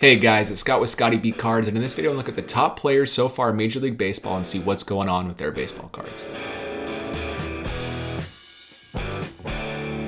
Hey guys, it's Scott with Scottie Beat Cards, and in this video, I'll look at the top players so far in Major League Baseball and see what's going on with their baseball cards.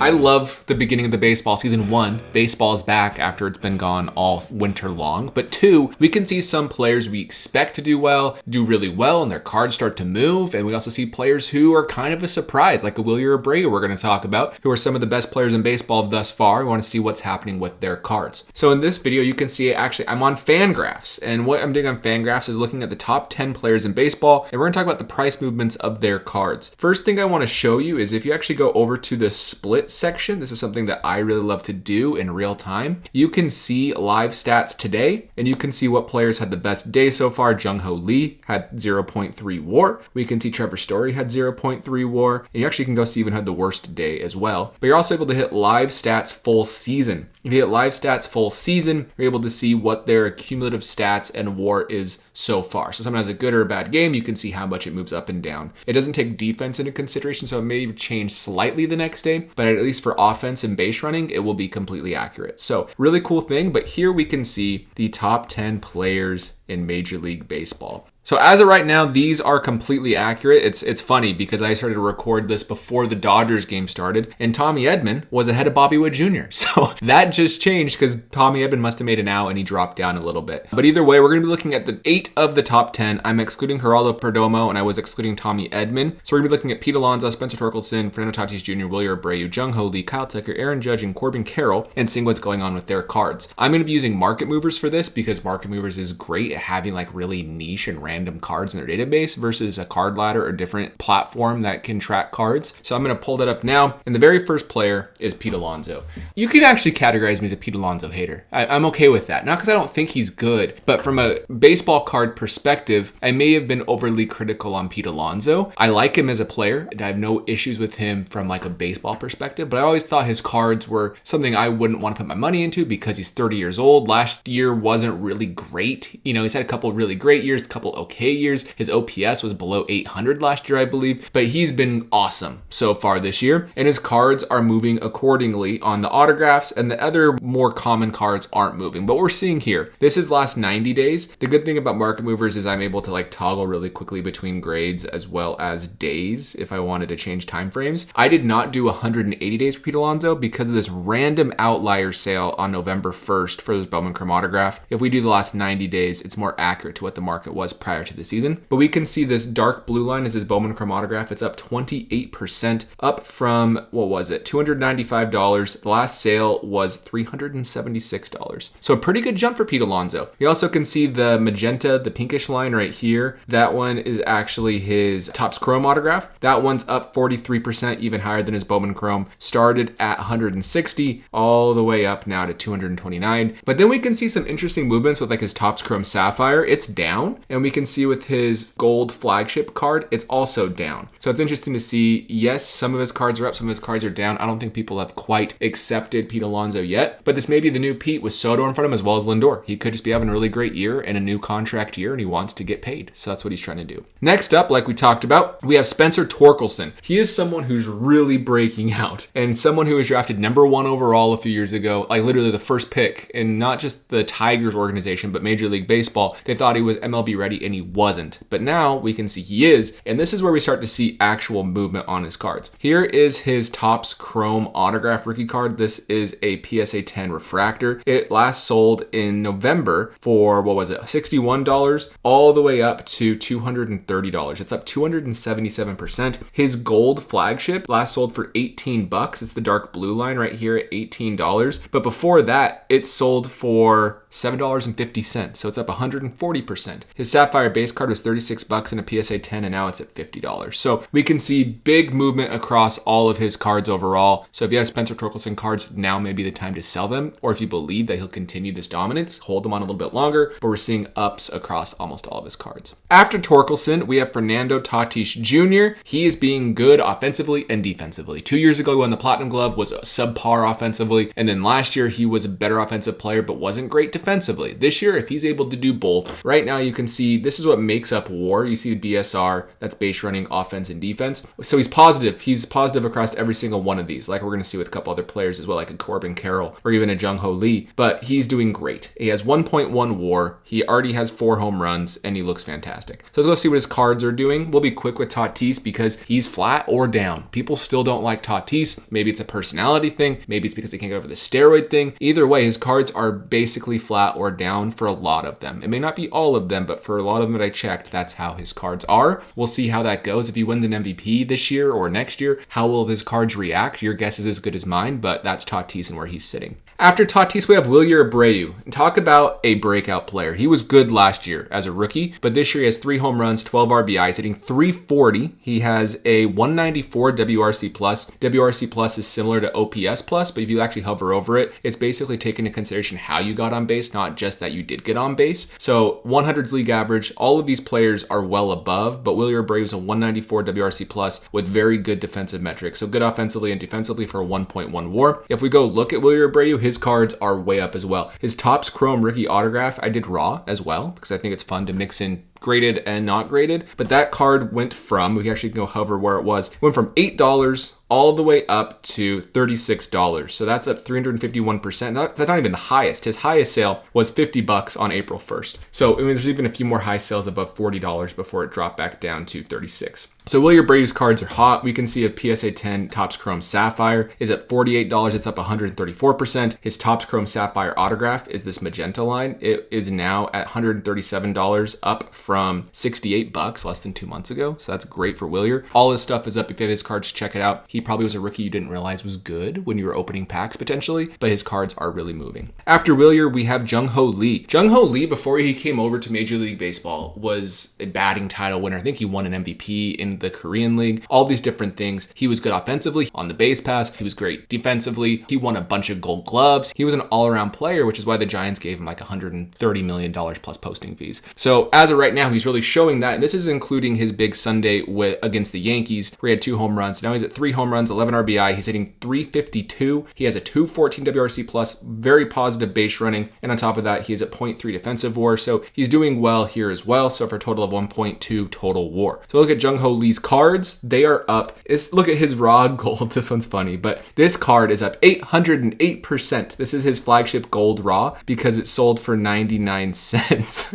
I love the beginning of the baseball season. One, baseball is back after it's been gone all winter long. But two, we can see some players we expect to do really well, and their cards start to move. And we also see players who are kind of a surprise, like a Wilyer Abreu we're going to talk about, who are some of the best players in baseball thus far. We want to see what's happening with their cards. So in this video, you can see I'm on Fangraphs. And what I'm doing on Fangraphs is looking at the top 10 players in baseball, and we're going to talk about the price movements of their cards. First thing I want to show you is if you actually go over to the split section, this is something that I really love to do in real time. You can see live stats today, and you can see what players had the best day so far. Jung-Ho Lee had 0.3 WAR. We can see Trevor Story had 0.3 WAR, and you actually can go see even had the worst day as well. But you're also able to hit live stats full season. If you hit live stats full season, you're able to see what their cumulative stats and WAR is so far. So someone has a good or a bad game, you can see how much it moves up and down. It doesn't take defense into consideration, so it may change slightly the next day, but at least for offense and base running, it will be completely accurate. So really cool thing, but here we can see the top 10 players in Major League Baseball. So as of right now, these are completely accurate. It's funny because I started to record this before the Dodgers game started, and Tommy Edman was ahead of Bobby Witt Jr. So that just changed because Tommy Edman must have made an out and he dropped down a little bit. But either way, we're going to be looking at the 8 of the top 10. I'm excluding Geraldo Perdomo and I was excluding Tommy Edman. So we're going to be looking at Pete Alonso, Spencer Torkelson, Fernando Tatis Jr, Wilyer Abreu, Jung-Ho Lee, Kyle Tucker, Aaron Judge, and Corbin Carroll, and seeing what's going on with their cards. I'm going to be using market movers for this because market movers is great at having like really niche and random cards in their database versus a card ladder or different platform that can track cards. So I'm going to pull that up now. And the very first player is Pete Alonso. You can actually categorize me as a Pete Alonso hater. I'm okay with that. Not because I don't think he's good, but from a baseball card perspective, I may have been overly critical on Pete Alonso. I like him as a player. I have no issues with him from like a baseball perspective, but I always thought his cards were something I wouldn't want to put my money into because he's 30 years old. Last year wasn't really great. You know, he's had a couple really great years, a couple okay years. His OPS was below 800 last year, I believe, but he's been awesome so far this year, and his cards are moving accordingly on the autographs, and the other more common cards aren't moving. But we're seeing here, this is last 90 days. The good thing about market movers is I'm able to like toggle really quickly between grades as well as days if I wanted to change time frames. I did not do 180 days for Pete Alonso because of this random outlier sale on November 1st for his Bowman Chrome autograph. If we do the last 90 days, it's more accurate to what the market was prior to the season. But we can see this dark blue line is his Bowman Chrome autograph. It's up 28%, up from, what was it, $295. The last sale was $376. So a pretty good jump for Pete Alonso. You also can see the magenta, the pinkish line right here. That one is actually his Topps Chrome autograph. That one's up 43%, even higher than his Bowman Chrome. Started at 160, all the way up now to 229. But then we can see some interesting movements with like his Topps Chrome Sapphire. It's down, and we can see with his gold flagship card, it's also down. So it's interesting to see, yes, some of his cards are up, some of his cards are down. I don't think people have quite accepted Pete Alonso yet, but this may be the new Pete with Soto in front of him as well as Lindor. He could just be having a really great year and a new contract year, and he wants to get paid. So that's what he's trying to do. Next up, like we talked about, we have Spencer Torkelson. He is someone who's really breaking out, and someone who was drafted #1 overall a few years ago, like literally the first pick, and not just the Tigers organization, but Major League Baseball. They thought he was MLB ready, and he wasn't. But now we can see he is, and this is where we start to see actual movement on his cards. Here is his Topps Chrome autograph rookie card. This is a PSA 10 refractor. It last sold in November for, what was it, $61 all the way up to $230. It's up 277%. His gold flagship last sold for $18. It's the dark blue line right here at $18. But before that, it sold for $7.50. So it's up 140%. His Sapphire base card was $36 in a PSA 10, and now it's at $50. So we can see big movement across all of his cards overall. So if you have Spencer Torkelson cards, now may be the time to sell them. Or if you believe that he'll continue this dominance, hold them on a little bit longer. But we're seeing ups across almost all of his cards. After Torkelson, we have Fernando Tatis Jr. He is being good offensively and defensively. 2 years ago, he won the Platinum Glove, was subpar offensively. And then last year, he was a better offensive player, but wasn't great defensively. This year, if he's able to do both, right now you can see this this is what makes up WAR. You see the BSR, that's base running, offense, and defense. So he's positive. He's positive across every single one of these, like we're going to see with a couple other players as well, like a Corbin Carroll or even a Jung-Ho Lee. But he's doing great. He has 1.1 WAR. He already has 4 home runs, and he looks fantastic. So let's go see what his cards are doing. We'll be quick with Tatis because he's flat or down. People still don't like Tatis. Maybe it's a personality thing. Maybe it's because they can't get over the steroid thing. Either way, his cards are basically flat or down for a lot of them. It may not be all of them, but for a lot of them that I checked, that's how his cards are. We'll see how that goes. If he wins an MVP this year or next year, how will his cards react? Your guess is as good as mine, but that's Tatis and where he's sitting. After Tatis, we have Wilyer Abreu. And talk about a breakout player. He was good last year as a rookie, but this year he has 3 home runs, 12 RBIs, hitting .340. He has a 194 WRC+. WRC+ is similar to OPS+, but if you actually hover over it, it's basically taking into consideration how you got on base, not just that you did get on base. So 100's league average. All of these players are well above, but Wilyer Abreu is a 194 WRC+ with very good defensive metrics. So good offensively and defensively for a 1.1 WAR. If we go look at Wilyer Abreu, his cards are way up as well. His Topps Chrome rookie autograph, I did raw as well because I think it's fun to mix in graded and not graded. But that card went from, we can actually go hover where it went from $8 all the way up to $36. So that's up 351%. That's not even the highest. His highest sale was $50 on April 1st. So I mean, there's even a few more high sales above $40 before it dropped back down to $36. So Wilyer Abreu's cards are hot. We can see a PSA 10 Topps Chrome Sapphire is at $48. It's up 134%. His Topps Chrome Sapphire autograph is this magenta line. It is now at $137, up from $68 less than 2 months ago. So that's great for Wilyer. All his stuff is up. If you have his cards, check it out. He probably was a rookie you didn't realize was good when you were opening packs potentially, but his cards are really moving. After Wilyer, we have Jung-Ho Lee. Jung-Ho Lee, before he came over to Major League Baseball, was a batting title winner. I think he won an MVP in the Korean League, all these different things. He was good offensively on the base pass. He was great defensively. He won a bunch of gold gloves. He was an all-around player, which is why the Giants gave him like $130 million plus posting fees. So as of right now, he's really showing that. And this is including his big Sunday against the Yankees, where he had 2 home runs. Now he's at 3 home runs, 11 RBI. He's hitting .352. He has a 214 WRC plus, very positive base running. And on top of that, he is at .3 defensive WAR. So he's doing well here as well. So for a total of 1.2 total WAR. So look at Jung-Ho Lee's cards. They are up. Look at his raw gold. This one's funny, but this card is up 808%. This is his flagship gold raw because it sold for 99 cents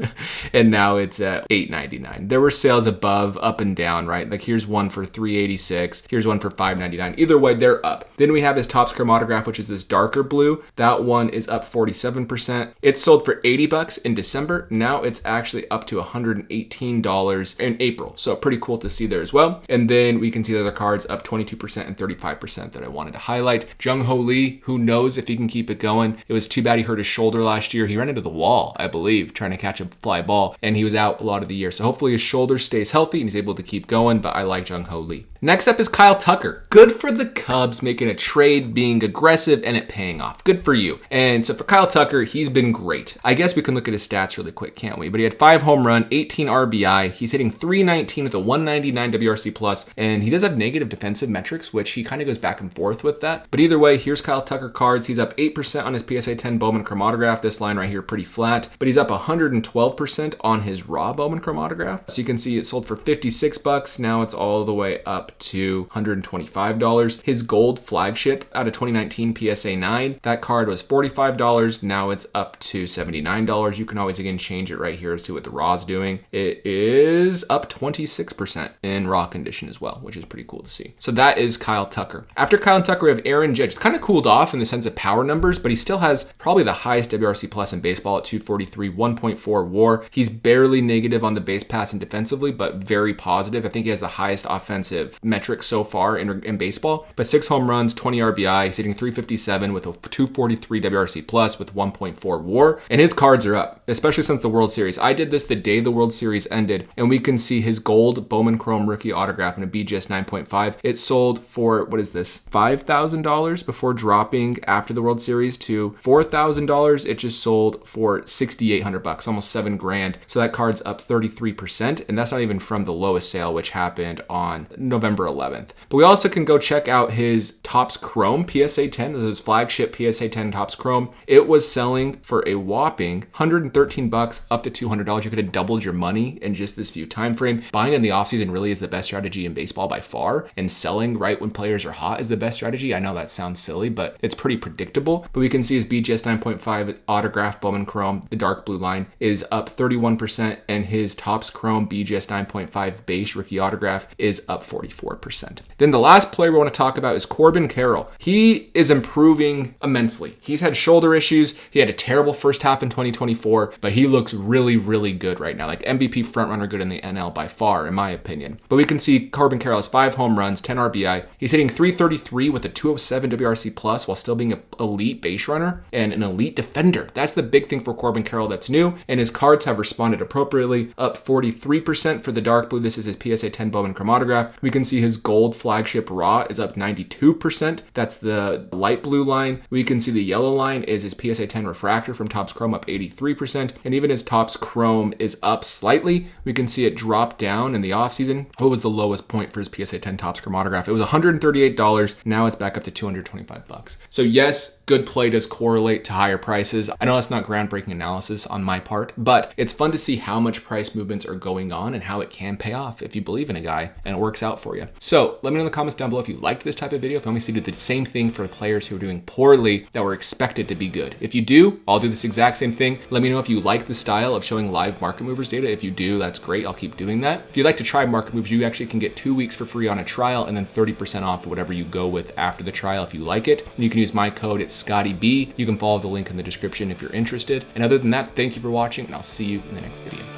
and now it's at $8.99. There were sales above, up and down, right? Like here's one for $3.86. Here's one for $5.99. Either way, they're up. Then we have his Topps Chrome autograph, which is this darker blue. That one is up 47%. It sold for $80 in December. Now it's actually up to $118 in April. So pretty cool to see there as well. And then we can see the other cards up 22% and 35% that I wanted to highlight. Jung-Ho Lee, who knows if he can keep it going. It was too bad he hurt his shoulder last year. He ran into the wall, I believe, trying to catch a fly ball, and he was out a lot of the year. So hopefully his shoulder stays healthy and he's able to keep going, but I like Jung-Ho Lee. Next up is Kyle Tucker. Good for the Cubs, making a trade, being aggressive, and it paying off. Good for you. And so for Kyle Tucker, he's been great. I guess we can look at his stats really quick, can't we? But he had 5 home run, 18 RBI. He's hitting .319 with a 199 WRC plus, and he does have negative defensive metrics, which he kind of goes back and forth with that. But either way, here's Kyle Tucker cards. He's up 8% on his PSA 10 Bowman Chrome autograph. This line right here, pretty flat, but he's up 112% on his raw Bowman Chrome autograph. So you can see it sold for $56. Now it's all the way up to $125. His gold flagship out of 2019 PSA 9, that card was $45. Now it's up to $79. You can always again change it right here to see what the raw's doing. It is up 26% in raw condition as well, which is pretty cool to see. So that is Kyle Tucker. After Kyle Tucker, we have Aaron Judge. It's kind of cooled off in the sense of power numbers, but he still has probably the highest WRC plus in baseball at 243, 1.4 WAR. He's barely negative on the base pass and defensively, but very positive. I think he has the highest offensive metrics so far in baseball. But 6 home runs, 20 RBI. He's hitting .357 with a 243 WRC plus with 1.4 WAR. And his cards are up, especially since the World Series. I did this the day the World Series ended, and we can see his gold Bowman Chrome rookie autograph in a BGS 9.5. It sold for, what is this, $5,000 before dropping after the World Series to $4,000. It just sold for $6,800, almost $7,000. So that card's up 33%, and that's not even from the lowest sale, which happened on November November 11th. But we also can go check out his Topps Chrome PSA 10, his flagship PSA 10 Topps Chrome. It was selling for a whopping $113 up to $200. You could have doubled your money in just this few time frame. Buying in the offseason really is the best strategy in baseball by far, and selling right when players are hot is the best strategy. I know that sounds silly, but it's pretty predictable. But we can see his BGS 9.5 autograph Bowman Chrome, the dark blue line, is up 31%, and his Topps Chrome BGS 9.5 base rookie autograph is up 44%. Then the last player we want to talk about is Corbin Carroll. He is improving immensely. He's had shoulder issues. He had a terrible first half in 2024, but he looks really, really good right now. Like MVP frontrunner good in the NL by far, in my opinion. But we can see Corbin Carroll has 5 home runs, 10 RBI. He's hitting .333 with a .207 WRC plus while still being an elite base runner and an elite defender. That's the big thing for Corbin Carroll that's new, and his cards have responded appropriately, up 43% for the dark blue. This is his PSA 10 Bowman Chrome autograph. We can see his gold flagship raw is up 92%. That's the light blue line. We can see the yellow line is his PSA 10 refractor from Topps Chrome, up 83%, and even his Topps Chrome is up slightly. We can see it drop down in the offseason. What was the lowest point for his PSA 10 Topps Chrome autograph? It was $138. Now it's back up to $225. So yes, good play does correlate to higher prices. I know that's not groundbreaking analysis on my part, but it's fun to see how much price movements are going on and how it can pay off if you believe in a guy and it works out for you. So let me know in the comments down below if you liked this type of video, if you want me to do the same thing for the players who are doing poorly that were expected to be good. If you do, I'll do this exact same thing. Let me know if you like the style of showing live market movers data. If you do, that's great. I'll keep doing that. If you'd like to try market moves, you actually can get 2 weeks for free on a trial and then 30% off whatever you go with after the trial if you like it. And you can use my code, it's scottieb. You can follow the link in the description if you're interested. And other than that, thank you for watching, and I'll see you in the next video.